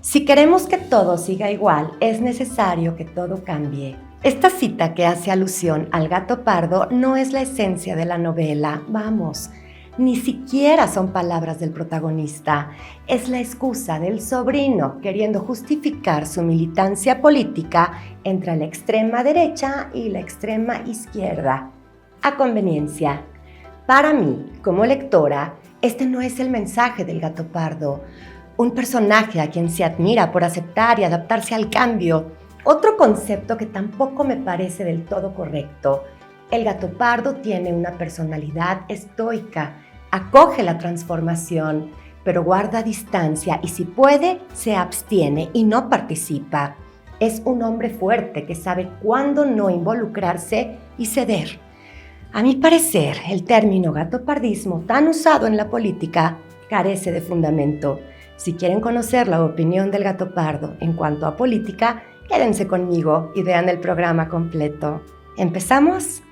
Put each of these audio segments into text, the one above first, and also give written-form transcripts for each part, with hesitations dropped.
Si queremos que todo siga igual, es necesario que todo cambie. Esta cita que hace alusión al gato pardo no es la esencia de la novela, vamos, ni siquiera son palabras del protagonista. Es la excusa del sobrino queriendo justificar su militancia política entre la extrema derecha y la extrema izquierda, a conveniencia. Para mí, como lectora, este no es el mensaje del gato pardo, un personaje a quien se admira por aceptar y adaptarse al cambio. Otro concepto que tampoco me parece del todo correcto. El gato pardo tiene una personalidad estoica, acoge la transformación, pero guarda distancia y si puede, se abstiene y no participa. Es un hombre fuerte que sabe cuándo no involucrarse y ceder. A mi parecer, el término gatopardismo tan usado en la política carece de fundamento. Si quieren conocer la opinión del gato pardo en cuanto a política, quédense conmigo y vean el programa completo. ¿Empezamos?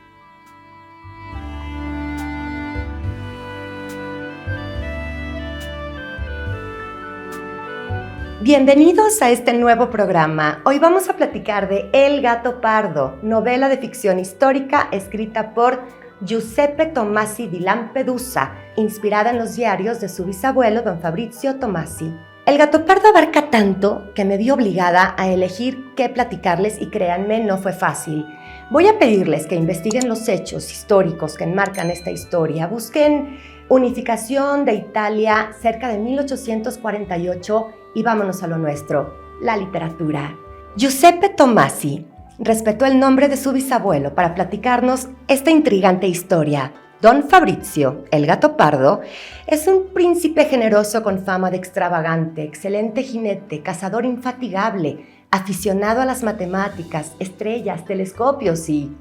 Bienvenidos a este nuevo programa. Hoy vamos a platicar de El gato pardo, novela de ficción histórica escrita por Giuseppe Tomasi di Lampedusa, inspirada en los diarios de su bisabuelo, don Fabrizio Tomasi. El gato pardo abarca tanto que me vi obligada a elegir qué platicarles y créanme, no fue fácil. Voy a pedirles que investiguen los hechos históricos que enmarcan esta historia. Busquen unificación de Italia cerca de 1848 y vámonos a lo nuestro, la literatura. Giuseppe Tomasi respetó el nombre de su bisabuelo para platicarnos esta intrigante historia. Don Fabrizio, el gato pardo, es un príncipe generoso con fama de extravagante, excelente jinete, cazador infatigable, aficionado a las matemáticas, estrellas, telescopios y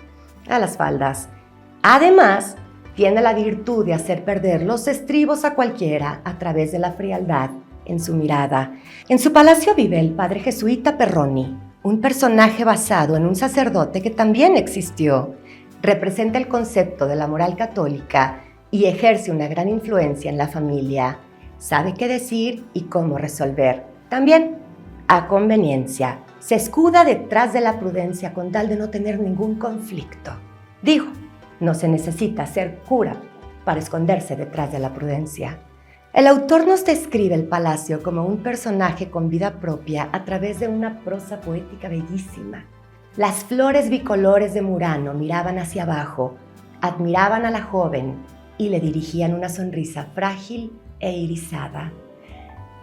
a las faldas. Además, tiene la virtud de hacer perder los estribos a cualquiera a través de la frialdad en su mirada. En su palacio vive el padre jesuita Perroni, un personaje basado en un sacerdote que también existió. Representa el concepto de la moral católica y ejerce una gran influencia en la familia. Sabe qué decir y cómo resolver. También, a conveniencia, se escuda detrás de la prudencia con tal de no tener ningún conflicto. Digo, no se necesita ser cura para esconderse detrás de la prudencia. El autor nos describe el palacio como un personaje con vida propia a través de una prosa poética bellísima. Las flores bicolores de Murano miraban hacia abajo, admiraban a la joven y le dirigían una sonrisa frágil e irisada.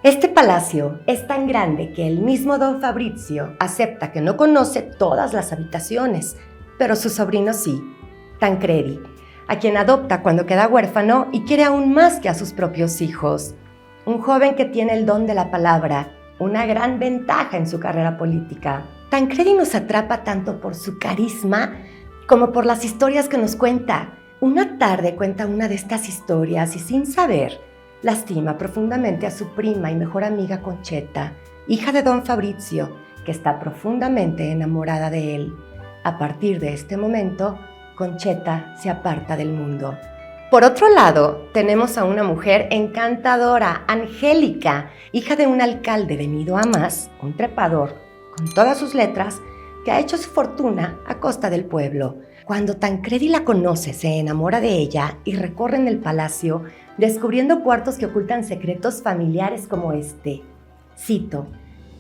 Este palacio es tan grande que el mismo don Fabrizio acepta que no conoce todas las habitaciones, pero su sobrino sí, Tancredi, a quien adopta cuando queda huérfano y quiere aún más que a sus propios hijos. Un joven que tiene el don de la palabra, una gran ventaja en su carrera política. Tancredi nos atrapa tanto por su carisma como por las historias que nos cuenta. Una tarde cuenta una de estas historias y sin saber, lastima profundamente a su prima y mejor amiga Conchetta, hija de don Fabrizio, que está profundamente enamorada de él. A partir de este momento, Conchetta se aparta del mundo. Por otro lado, tenemos a una mujer encantadora, Angélica, hija de un alcalde venido a más, un trepador, con todas sus letras, que ha hecho su fortuna a costa del pueblo. Cuando Tancredi la conoce, se enamora de ella y recorren el palacio, descubriendo cuartos que ocultan secretos familiares como este. Cito,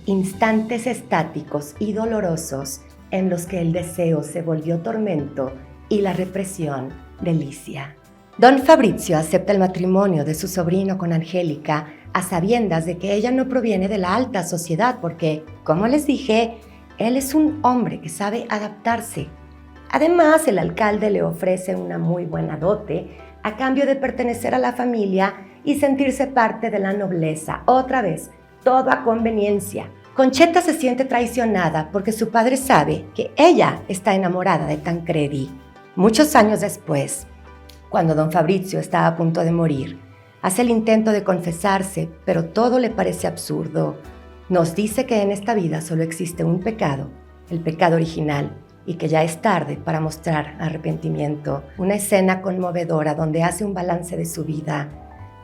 instantes estáticos y dolorosos en los que el deseo se volvió tormento y la represión delicia. Don Fabrizio acepta el matrimonio de su sobrino con Angélica a sabiendas de que ella no proviene de la alta sociedad porque, como les dije, él es un hombre que sabe adaptarse. Además, el alcalde le ofrece una muy buena dote a cambio de pertenecer a la familia y sentirse parte de la nobleza. Otra vez, todo a conveniencia. Conchetta se siente traicionada porque su padre sabe que ella está enamorada de Tancredi. Muchos años después, cuando don Fabrizio está a punto de morir, hace el intento de confesarse, pero todo le parece absurdo. Nos dice que en esta vida solo existe un pecado, el pecado original, y que ya es tarde para mostrar arrepentimiento. Una escena conmovedora donde hace un balance de su vida.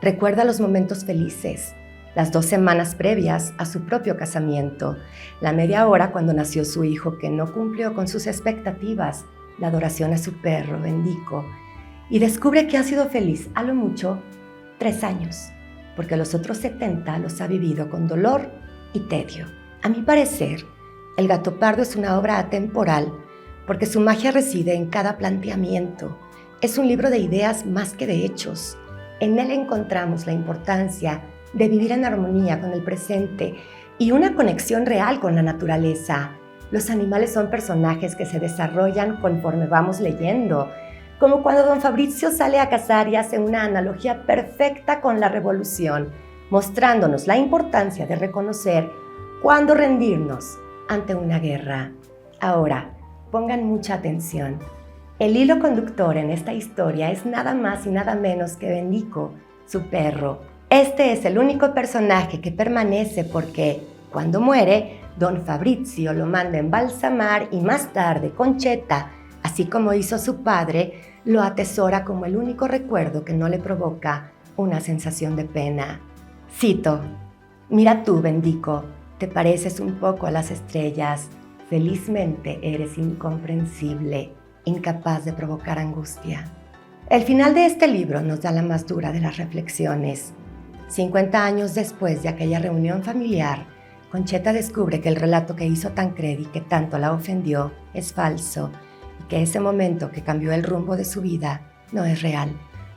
Recuerda los momentos felices, las 2 semanas previas a su propio casamiento, la media hora cuando nació su hijo que no cumplió con sus expectativas, la adoración a su perro, Bendico, y descubre que ha sido feliz a lo mucho 3 años, porque los otros 70 los ha vivido con dolor y tedio. A mi parecer, El gato pardo es una obra atemporal porque su magia reside en cada planteamiento. Es un libro de ideas más que de hechos. En él encontramos la importancia de vivir en armonía con el presente y una conexión real con la naturaleza. Los animales son personajes que se desarrollan conforme vamos leyendo, como cuando don Fabrizio sale a cazar y hace una analogía perfecta con la revolución, mostrándonos la importancia de reconocer cuándo rendirnos ante una guerra. Ahora, pongan mucha atención. El hilo conductor en esta historia es nada más y nada menos que Bendico, su perro. Este es el único personaje que permanece porque, cuando muere, don Fabrizio lo manda a embalsamar y más tarde Conchetta, así como hizo su padre, lo atesora como el único recuerdo que no le provoca una sensación de pena. Cito: «Mira tú, Bendico, te pareces un poco a las estrellas. Felizmente eres incomprensible, incapaz de provocar angustia». El final de este libro nos da la más dura de las reflexiones. 50 años después de aquella reunión familiar, Conchetta descubre que el relato que hizo Tancredi, que tanto la ofendió, es falso y que ese momento que cambió el rumbo de su vida no es real,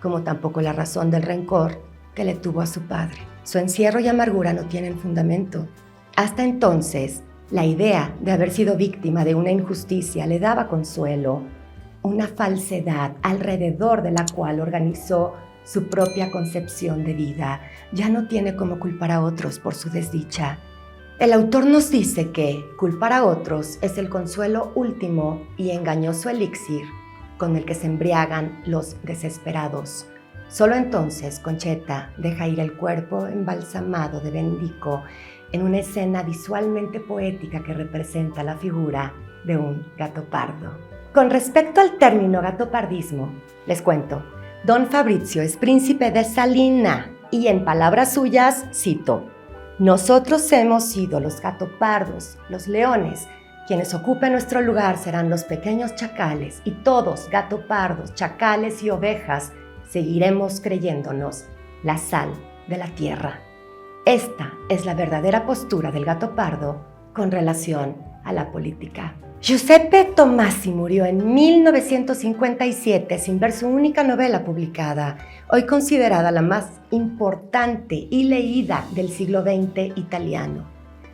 como tampoco la razón del rencor que le tuvo a su padre. Su encierro y amargura no tienen fundamento. Hasta entonces, la idea de haber sido víctima de una injusticia le daba consuelo, una falsedad alrededor de la cual organizó su propia concepción de vida. Ya no tiene cómo culpar a otros por su desdicha. El autor nos dice que culpar a otros es el consuelo último y engañoso elixir con el que se embriagan los desesperados. Solo entonces Conchetta deja ir el cuerpo embalsamado de Bendico en una escena visualmente poética que representa la figura de un gato pardo. Con respecto al término gatopardismo, les cuento, don Fabrizio es príncipe de Salina y en palabras suyas cito: «Nosotros hemos sido los gatopardos, los leones. Quienes ocupen nuestro lugar serán los pequeños chacales y todos, gatopardos, chacales y ovejas, seguiremos creyéndonos la sal de la tierra». Esta es la verdadera postura del gato pardo con relación a la política. Giuseppe Tomasi murió en 1957 sin ver su única novela publicada, hoy considerada la más importante y leída del siglo XX italiano.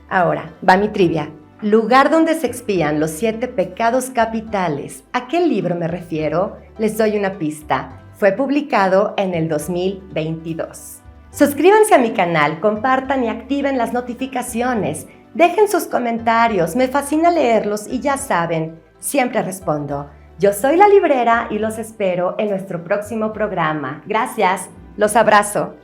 Ahora, va mi trivia. Lugar donde se expían los 7 pecados capitales. ¿A qué libro me refiero? Les doy una pista. Fue publicado en el 2022. Suscríbanse a mi canal, compartan y activen las notificaciones. Dejen sus comentarios, me fascina leerlos y ya saben, siempre respondo. Yo soy la librera y los espero en nuestro próximo programa. Gracias, los abrazo.